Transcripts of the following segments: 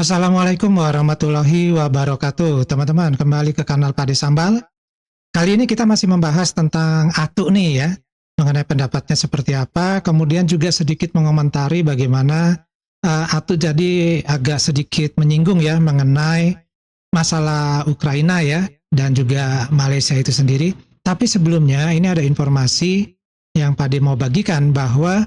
Assalamualaikum warahmatullahi wabarakatuh. Teman-teman, kembali ke kanal Padi Sambal. Kali ini kita masih membahas tentang Atuk nih ya, mengenai pendapatnya seperti apa, kemudian juga sedikit mengomentari bagaimana Atuk jadi agak sedikit menyinggung ya mengenai masalah Ukraina ya, dan juga Malaysia itu sendiri. Tapi sebelumnya ini ada informasi yang Padi mau bagikan bahwa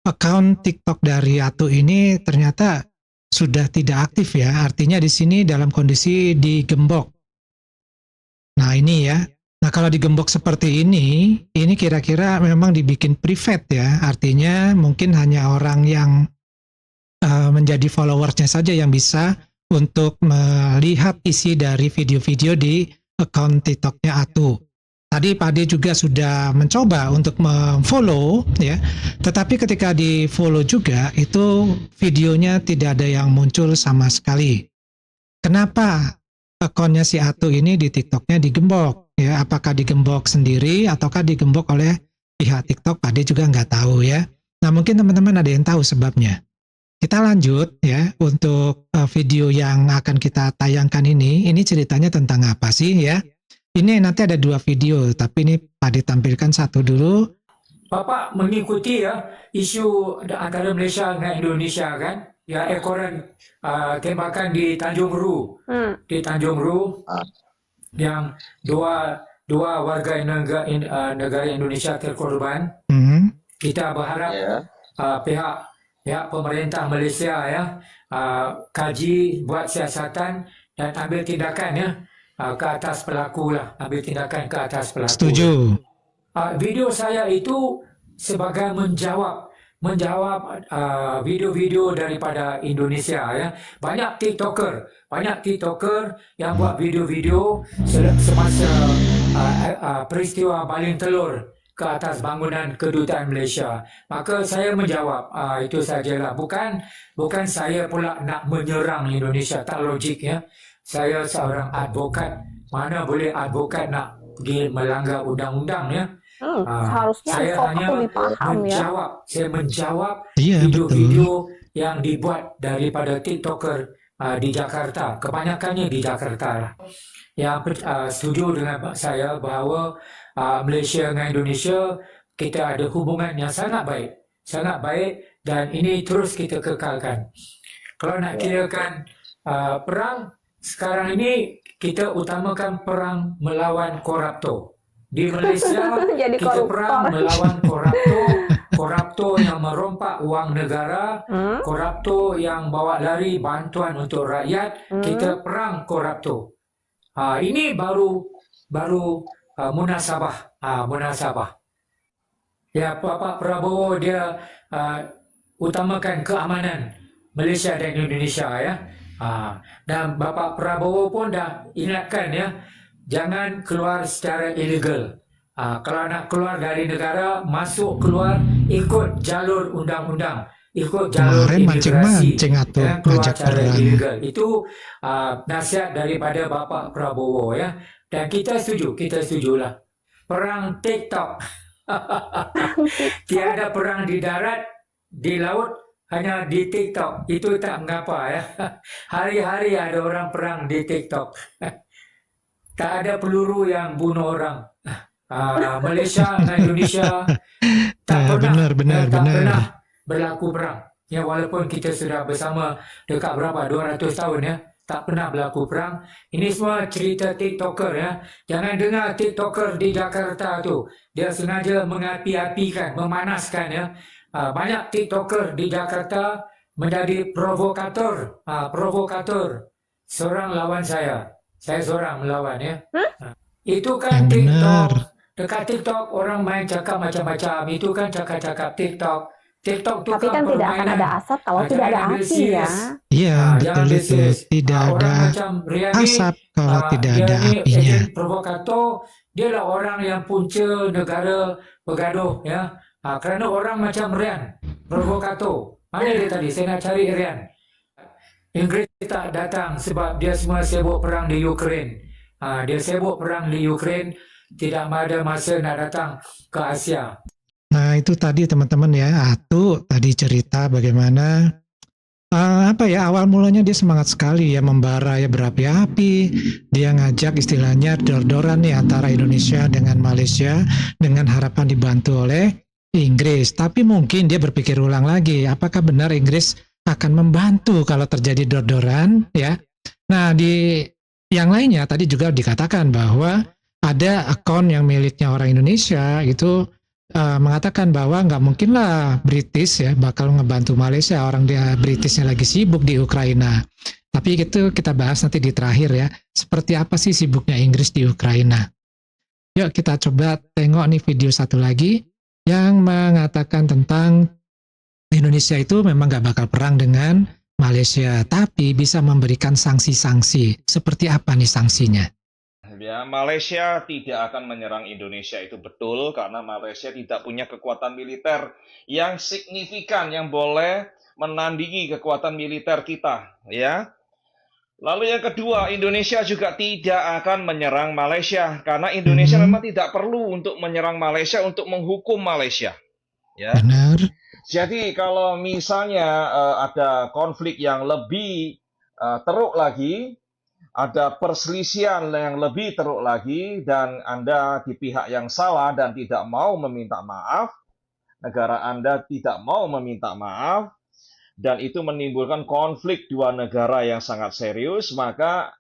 akun TikTok dari Atuk ini ternyata sudah tidak aktif ya, artinya di sini dalam kondisi digembok. Nah ini ya, nah kalau digembok seperti ini kira-kira memang dibikin private ya, artinya mungkin hanya orang yang menjadi followersnya saja yang bisa untuk melihat isi dari video-video di akun TikToknya Atu. Tadi Pak Ade juga sudah mencoba untuk memfollow ya, tetapi ketika di follow juga itu videonya tidak ada yang muncul sama sekali. Kenapa akunnya si Atu ini di TikToknya digembok ya? Apakah digembok sendiri ataukah digembok oleh pihak TikTok? Pak Ade juga nggak tahu ya. Nah mungkin teman-teman ada yang tahu sebabnya. Kita lanjut ya untuk video yang akan kita tayangkan ini. Ini ceritanya tentang apa sih ya? Ini nanti ada 2 video, tapi ini Pak ditampilkan satu dulu. Bapak mengikuti ya isu antara Malaysia dengan Indonesia kan? Ya ekoran tembakan di Tanjung Ru, di Tanjung Ru yang dua warga negara Indonesia terkorban. Kita berharap pihak pemerintah Malaysia ya kaji, buat siasatan dan ambil tindakan ya ke atas pelaku lah, ambil tindakan ke atas pelaku. Setuju. Video saya itu sebagai menjawab video-video daripada Indonesia ya. Banyak TikToker yang buat video-video semasa peristiwa baling telur ke atas bangunan kedutaan Malaysia. Maka saya menjawab, itu sajalah. Bukan saya pula nak menyerang Indonesia, tak logik ya. Saya seorang advokat, mana boleh advokat nak pergi melanggar undang-undang ya. Seharusnya Saya hanya menjawab video-video yang dibuat daripada TikToker di Jakarta, kebanyakannya di Jakarta. Yang setuju dengan saya bahawa Malaysia dengan Indonesia kita ada hubungan yang sangat baik dan ini terus kita kekalkan. Kalau nak kirakan perang sekarang ini, kita utamakan perang melawan koruptor. Di Malaysia kita perang melawan koruptor yang merompak wang negara, koruptor yang bawa lari bantuan untuk rakyat. Kita perang koruptor. Ini baru munasabah. Ya, Pak Prabowo dia utamakan keamanan Malaysia dan Indonesia ya. Dan Bapak Prabowo pun dah ingatkan ya, jangan keluar secara ilegal. Kalau nak keluar dari negara, masuk keluar ikut jalur undang-undang, ikut jalur imigrasi, jangan keluar secara ilegal. Itu nasihat daripada Bapak Prabowo ya. Dan kita setujulah. Perang TikTok. Tiada perang di darat, di laut, hanya di TikTok. Itu tak mengapa ya. Hari-hari ada orang perang di TikTok. Tak ada peluru yang bunuh orang. Malaysia dan Indonesia tak pernah berlaku perang. Ya, walaupun kita sudah bersama dekat berapa 200 tahun ya, tak pernah berlaku perang. Ini semua cerita TikToker ya. Jangan dengar TikToker di Jakarta tu. Dia sengaja mengapi-apikan, memanaskan ya. Banyak TikToker di Jakarta menjadi provokator. Seorang lawan saya seorang melawan ya. Itu kan TikTok. Dekat TikTok orang main cakap macam-macam. Itu kan cakap-cakap TikTok. TikTok tu tapi kan tidak akan ada asap kalau tidak ada api ya. Iya, betul itu. Tidak ada asap kalau tidak ada apinya. Provokator, dia lah orang yang punca negara bergaduh ya. Kerana orang macam Rian, provokator. Mana dia tadi? Saya nak cari Rian. Inggris tak datang sebab dia semua sibuk perang di Ukraine. Dia sibuk perang di Ukraine, tidak ada masa nak datang ke Asia. Nah itu tadi teman-teman ya, Atu tadi cerita bagaimana Apa ya, awal mulanya dia semangat sekali ya membara ya berapi-api. Dia ngajak istilahnya dor-doran nih antara Indonesia dengan Malaysia dengan harapan dibantu oleh Inggris. Tapi mungkin dia berpikir ulang lagi, apakah benar Inggris akan membantu kalau terjadi dor-doran ya? Nah, di yang lainnya tadi juga dikatakan bahwa ada akun yang miliknya orang Indonesia itu mengatakan bahwa nggak mungkin lah British ya bakal ngebantu Malaysia, orang dia Britishnya lagi sibuk di Ukraina. Tapi itu kita bahas nanti di terakhir ya. Seperti apa sih sibuknya Inggris di Ukraina? Yuk kita coba tengok nih video satu lagi yang mengatakan tentang Indonesia itu memang nggak bakal perang dengan Malaysia, tapi bisa memberikan sanksi-sanksi. Seperti apa nih sanksinya? Ya, Malaysia tidak akan menyerang Indonesia, itu betul, karena Malaysia tidak punya kekuatan militer yang signifikan yang boleh menandingi kekuatan militer kita, ya. Lalu yang kedua, Indonesia juga tidak akan menyerang Malaysia karena Indonesia memang tidak perlu untuk menyerang Malaysia untuk menghukum Malaysia, ya. Benar. Jadi kalau misalnya ada konflik yang lebih teruk lagi, ada perselisihan yang lebih teruk lagi, dan Anda di pihak yang salah dan tidak mau meminta maaf, negara Anda tidak mau meminta maaf, dan itu menimbulkan konflik dua negara yang sangat serius, maka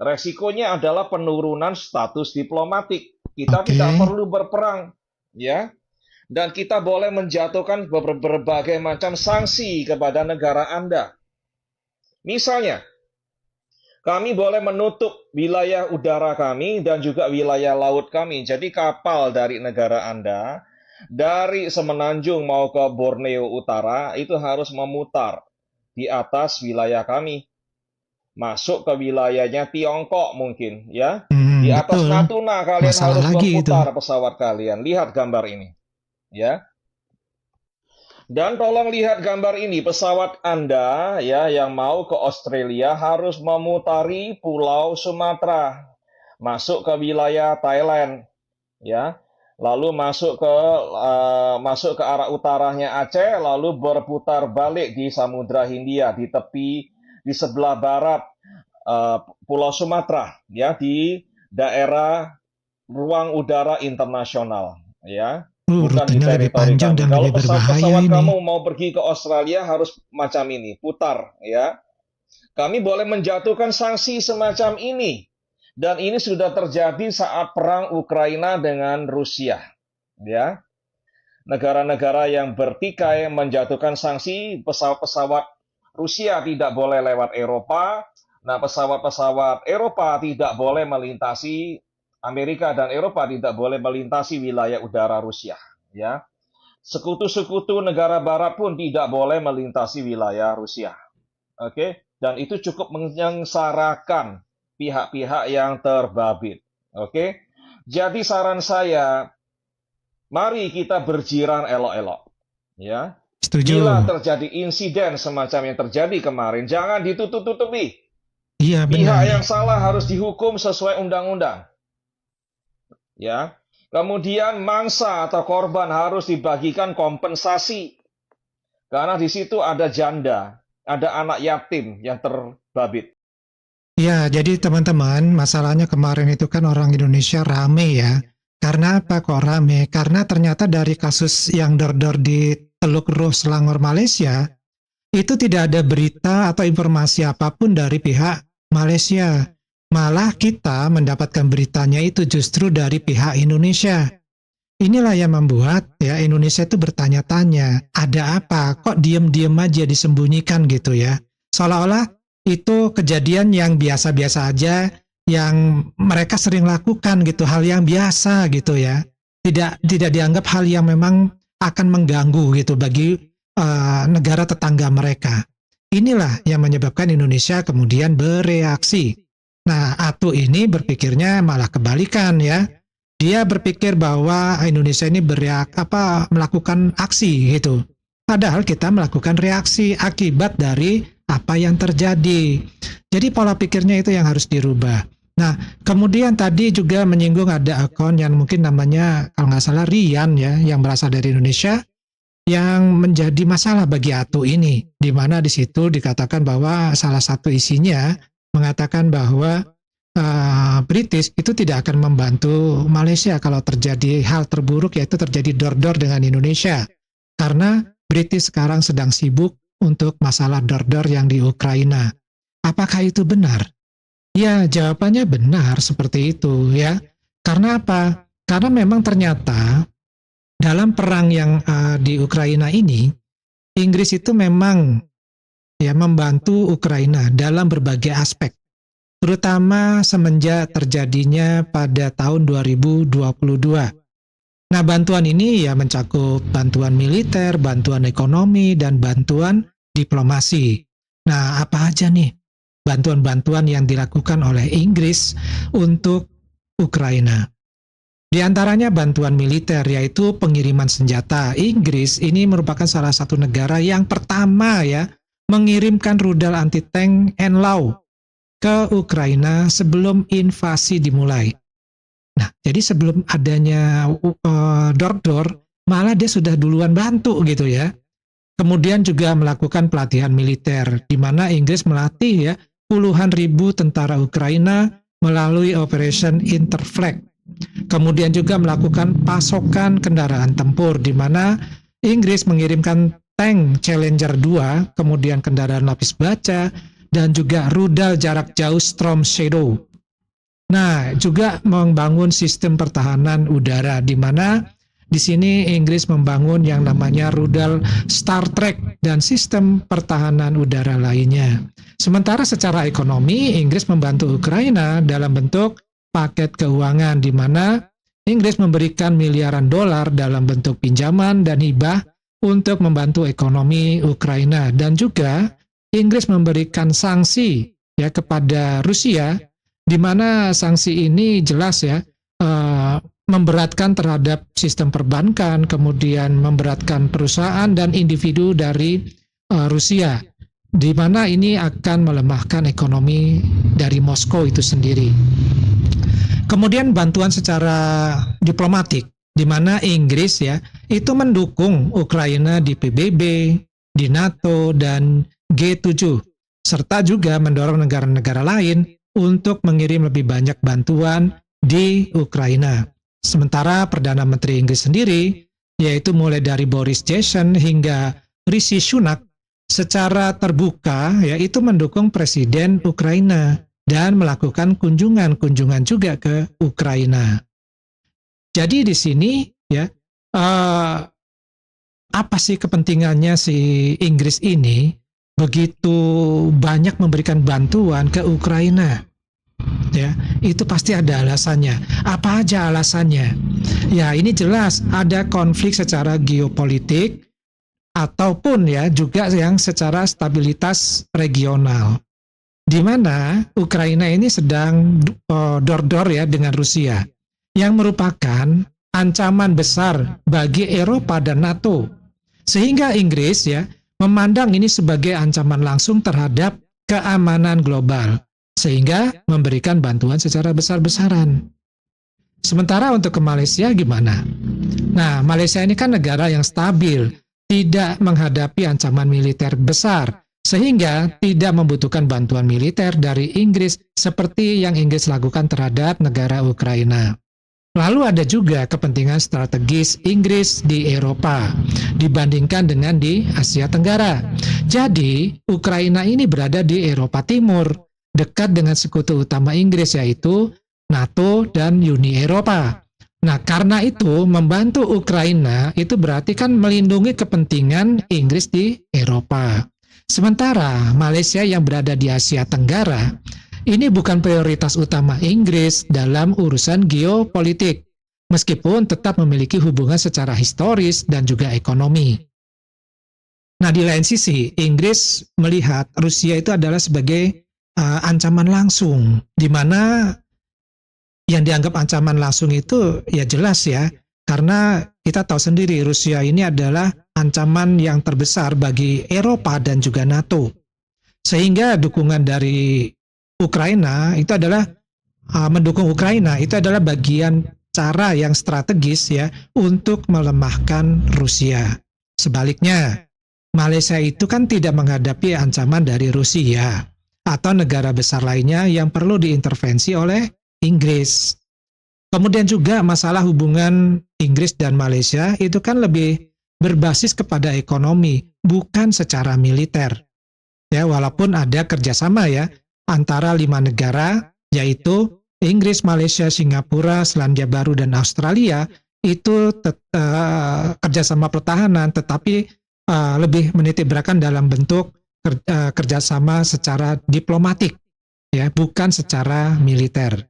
resikonya adalah penurunan status diplomatik. Kita tidak perlu berperang, ya. Dan kita boleh menjatuhkan berbagai macam sanksi kepada negara Anda. Misalnya, kami boleh menutup wilayah udara kami dan juga wilayah laut kami. Jadi kapal dari negara Anda, dari Semenanjung mau ke Borneo Utara, itu harus memutar di atas wilayah kami. Masuk ke wilayahnya Tiongkok mungkin, ya. Di atas betul. Natuna kalian Masalah harus lagi berputar itu. pesawat kalian. Lihat gambar ini, ya. Dan tolong lihat gambar ini, pesawat Anda ya yang mau ke Australia harus memutari Pulau Sumatera, masuk ke wilayah Thailand, ya, lalu masuk ke arah utaranya Aceh, lalu berputar balik di Samudra Hindia di tepi di sebelah barat Pulau Sumatera, ya, di daerah ruang udara internasional, ya. Bukan di Rutenya lebih teritori panjang kami. dan Kalau lebih berbahaya pesawat ini. kamu mau pergi ke Australia harus macam ini, putar, ya. Kami boleh menjatuhkan sanksi semacam ini. Dan ini sudah terjadi saat perang Ukraina dengan Rusia, ya. Negara-negara yang bertikai menjatuhkan sanksi, pesawat-pesawat Rusia tidak boleh lewat Eropa. Nah, pesawat-pesawat Eropa tidak boleh melintasi Amerika, dan Eropa tidak boleh melintasi wilayah udara Rusia, ya. Sekutu-sekutu negara barat pun tidak boleh melintasi wilayah Rusia. Oke, dan itu cukup menyengsarakan pihak-pihak yang terbabit. Oke. Jadi saran saya, mari kita berjiran elok-elok, ya. Setuju. Bila terjadi insiden semacam yang terjadi kemarin, jangan ditutup-tutupi. Iya, Pihak benar. yang salah harus dihukum sesuai undang-undang. Ya, kemudian mangsa atau korban harus dibagikan kompensasi, karena di situ ada janda, ada anak yatim yang terbabit. Ya, jadi teman-teman, masalahnya kemarin itu kan orang Indonesia rame ya. Karena apa kok rame? Karena ternyata dari kasus yang dor-dor di Teluk Ruh Selangor Malaysia, itu tidak ada berita atau informasi apapun dari pihak Malaysia. Malah kita mendapatkan beritanya itu justru dari pihak Indonesia. Inilah yang membuat ya Indonesia itu bertanya-tanya, ada apa? Kok diem-diem aja disembunyikan gitu ya? Seolah-olah itu kejadian yang biasa-biasa aja, yang mereka sering lakukan gitu, hal yang biasa gitu ya. Tidak dianggap hal yang memang akan mengganggu gitu bagi negara tetangga mereka. Inilah yang menyebabkan Indonesia kemudian bereaksi. Nah, Atu ini berpikirnya malah kebalikan ya. Dia berpikir bahwa Indonesia ini melakukan aksi gitu. Padahal kita melakukan reaksi akibat dari apa yang terjadi. Jadi pola pikirnya itu yang harus dirubah. Nah, kemudian tadi juga menyinggung ada akun yang mungkin namanya kalau nggak salah Rian ya, yang berasal dari Indonesia. yang menjadi masalah bagi ATO ini, di mana di situ dikatakan bahwa salah satu isinya mengatakan bahwa British itu tidak akan membantu Malaysia kalau terjadi hal terburuk, yaitu terjadi dor-dor dengan Indonesia, karena British sekarang sedang sibuk untuk masalah dor-dor yang di Ukraina. Apakah itu benar? Ya, jawabannya benar seperti itu ya. Karena apa? Karena memang ternyata dalam perang yang di Ukraina ini, Inggris itu memang ya membantu Ukraina dalam berbagai aspek, terutama semenjak terjadinya pada tahun 2022. Nah, bantuan ini ya mencakup bantuan militer, bantuan ekonomi, dan bantuan diplomasi. Nah, apa aja nih bantuan-bantuan yang dilakukan oleh Inggris untuk Ukraina? Di antaranya bantuan militer, yaitu pengiriman senjata. Inggris ini merupakan salah satu negara yang pertama ya mengirimkan rudal anti-tank NLAW ke Ukraina sebelum invasi dimulai. Nah, jadi sebelum adanya dor-dor, malah dia sudah duluan bantu gitu ya. Kemudian juga melakukan pelatihan militer, di mana Inggris melatih ya puluhan ribu tentara Ukraina melalui Operation Interflag. Kemudian juga melakukan pasokan kendaraan tempur, di mana Inggris mengirimkan tank Challenger 2, kemudian kendaraan lapis baja, dan juga rudal jarak jauh Storm Shadow. Nah, juga membangun sistem pertahanan udara, di mana di sini Inggris membangun yang namanya rudal Star Trek dan sistem pertahanan udara lainnya. Sementara secara ekonomi, Inggris membantu Ukraina dalam bentuk paket keuangan, di mana Inggris memberikan miliaran dolar dalam bentuk pinjaman dan hibah untuk membantu ekonomi Ukraina, dan juga Inggris memberikan sanksi ya kepada Rusia, di mana sanksi ini jelas ya memberatkan terhadap sistem perbankan, kemudian memberatkan perusahaan dan individu dari Rusia, di mana ini akan melemahkan ekonomi dari Moskow itu sendiri. Kemudian bantuan secara diplomatik, di mana Inggris ya itu mendukung Ukraina di PBB, di NATO, dan G7, serta juga mendorong negara-negara lain untuk mengirim lebih banyak bantuan di Ukraina. Sementara Perdana Menteri Inggris sendiri, yaitu mulai dari Boris Johnson hingga Rishi Sunak, secara terbuka yaitu mendukung Presiden Ukraina dan melakukan kunjungan-kunjungan juga ke Ukraina. Jadi di sini ya apa sih kepentingannya si Inggris ini begitu banyak memberikan bantuan ke Ukraina? Ya, itu pasti ada alasannya. Apa aja alasannya? Ya, ini jelas ada konflik secara geopolitik ataupun ya juga yang secara stabilitas regional, di mana Ukraina ini sedang dor-dor ya dengan Rusia, yang merupakan ancaman besar bagi Eropa dan NATO. Sehingga Inggris ya memandang ini sebagai ancaman langsung terhadap keamanan global, sehingga memberikan bantuan secara besar-besaran. Sementara untuk ke Malaysia gimana? Nah, Malaysia ini kan negara yang stabil, tidak menghadapi ancaman militer besar, sehingga tidak membutuhkan bantuan militer dari Inggris seperti yang Inggris lakukan terhadap negara Ukraina. Lalu ada juga kepentingan strategis Inggris di Eropa dibandingkan dengan di Asia Tenggara. Jadi, Ukraina ini berada di Eropa Timur, dekat dengan sekutu utama Inggris yaitu NATO dan Uni Eropa. Nah, karena itu membantu Ukraina itu berarti kan melindungi kepentingan Inggris di Eropa. Sementara Malaysia yang berada di Asia Tenggara, ini bukan prioritas utama Inggris dalam urusan geopolitik, meskipun tetap memiliki hubungan secara historis dan juga ekonomi. Nah, di lain sisi, Inggris melihat Rusia itu adalah sebagai ancaman langsung, di mana yang dianggap ancaman langsung itu ya jelas ya, karena kita tahu sendiri Rusia ini adalah ancaman yang terbesar bagi Eropa dan juga NATO. Sehingga dukungan dari Ukraina itu adalah mendukung Ukraina itu adalah bagian cara yang strategis ya untuk melemahkan Rusia. Sebaliknya, Malaysia itu kan tidak menghadapi ancaman dari Rusia atau negara besar lainnya yang perlu diintervensi oleh Inggris. Kemudian juga masalah hubungan Inggris dan Malaysia itu kan lebih berbasis kepada ekonomi, bukan secara militer. Ya, walaupun ada kerjasama ya antara 5 negara, yaitu Inggris, Malaysia, Singapura, Selandia Baru, dan Australia, itu kerjasama pertahanan, tetapi lebih menitikberatkan dalam bentuk kerjasama secara diplomatik, ya, bukan secara militer.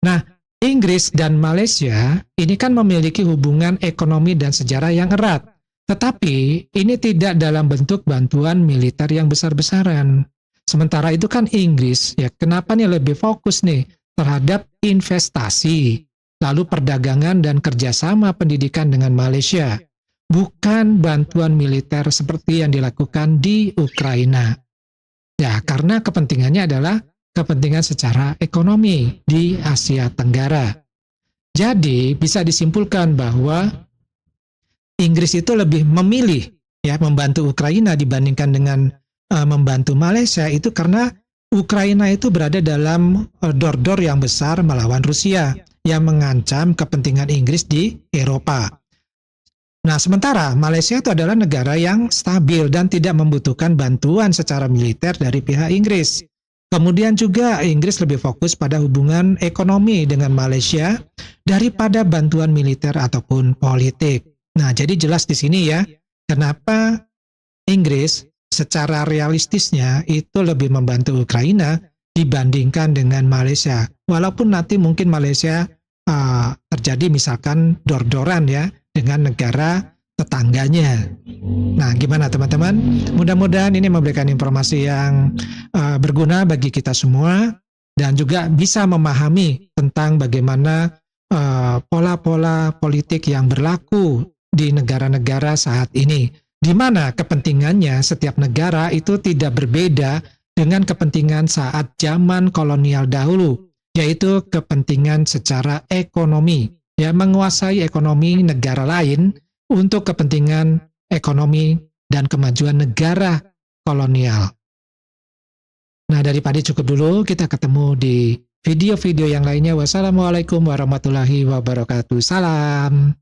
Nah, Inggris dan Malaysia ini kan memiliki hubungan ekonomi dan sejarah yang erat. Tetapi ini tidak dalam bentuk bantuan militer yang besar-besaran. Sementara itu kan Inggris, ya kenapa nih lebih fokus nih terhadap investasi, lalu perdagangan dan kerjasama pendidikan dengan Malaysia, bukan bantuan militer seperti yang dilakukan di Ukraina. Ya, karena kepentingannya adalah kepentingan secara ekonomi di Asia Tenggara. Jadi bisa disimpulkan bahwa Inggris itu lebih memilih ya membantu Ukraina dibandingkan dengan membantu Malaysia itu karena Ukraina itu berada dalam dor-dor yang besar melawan Rusia yang mengancam kepentingan Inggris di Eropa. Nah, sementara Malaysia itu adalah negara yang stabil dan tidak membutuhkan bantuan secara militer dari pihak Inggris. Kemudian juga Inggris lebih fokus pada hubungan ekonomi dengan Malaysia daripada bantuan militer ataupun politik. Nah, jadi jelas di sini ya, kenapa Inggris secara realistisnya itu lebih membantu Ukraina dibandingkan dengan Malaysia. Walaupun nanti mungkin Malaysia terjadi misalkan dor-doran ya dengan negara tetangganya. Nah, gimana teman-teman? Mudah-mudahan ini memberikan informasi yang berguna bagi kita semua dan juga bisa memahami tentang bagaimana pola-pola politik yang berlaku di negara-negara saat ini, di mana kepentingannya setiap negara itu tidak berbeda dengan kepentingan saat zaman kolonial dahulu, yaitu kepentingan secara ekonomi, ya menguasai ekonomi negara lain untuk kepentingan ekonomi dan kemajuan negara kolonial. Nah, dari Padi cukup dulu, kita ketemu di video-video yang lainnya. Wassalamualaikum warahmatullahi wabarakatuh. Salam.